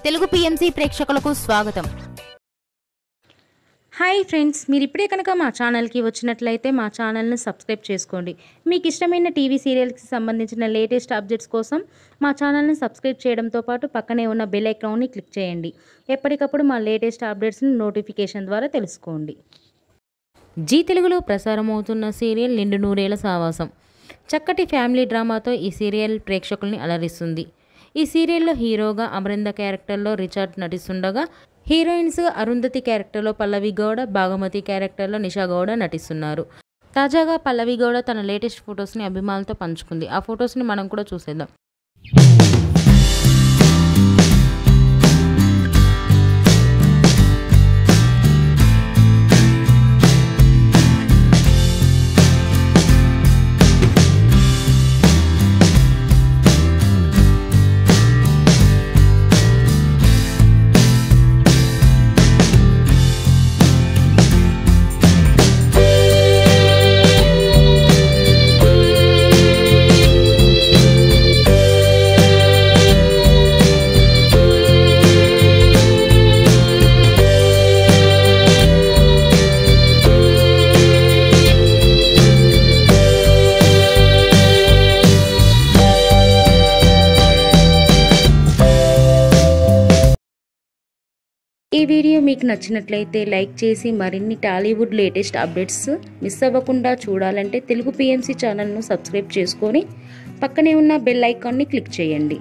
Telugu PMC ప్రేక్షకులకు స్వాగతం. Hi friends, మీరు ఇప్పుడే కనుక మా ఛానల్కి వచ్చినట్లయితే మా ఛానల్ని సబ్స్క్రైబ్ చేసుకోండి. మీకు ఇష్టమైన టీవీ సీరియల్స్కి సంబంధించిన లేటెస్ట్ అప్డేట్స్ కోసం మా ఛానల్ని సబ్స్క్రైబ్ చేయడంతో పాటు పక్కనే ఉన్న బెల్ ఐకాన్ని క్లిక్ చేయండి. ఎప్పటికప్పుడు మా లేటెస్ట్ అప్డేట్స్ని నోటిఫికేషన్ ద్వారా తెలుసుకోండి. జీ తెలుగులో ప్రసారం అవుతున్న సీరియల్ నిండు నూరేళ్ల సావాసం. చక్కటి ఫ్యామిలీ డ్రామాతో ఈ సీరియల్ ప్రేక్షకుల్ని అలరిస్తుంది. ఈ సీరియల్లో హీరోగా అమరింద క్యారెక్టర్లో రిచర్డ్ నటిస్తుండగా, హీరోయిన్స్ అరుంధతి క్యారెక్టర్లో పల్లవి గౌడ, భాగమతి క్యారెక్టర్లో నిషా గౌడ నటిస్తున్నారు. తాజాగా పల్లవి గౌడ తన లేటెస్ట్ ఫొటోస్ని అభిమానులతో పంచుకుంది. ఆ ఫొటోస్ని మనం కూడా చూసేద్దాం. ఈ వీడియో మీకు నచ్చినట్లయితే లైక్ చేసి మరిన్ని టాలీవుడ్ లేటెస్ట్ అప్డేట్స్ మిస్ అవ్వకుండా చూడాలంటే తెలుగు పిఎంసి ఛానల్ను సబ్స్క్రైబ్ చేసుకొని పక్కనే ఉన్న బెల్ ఐకాన్ని క్లిక్ చేయండి.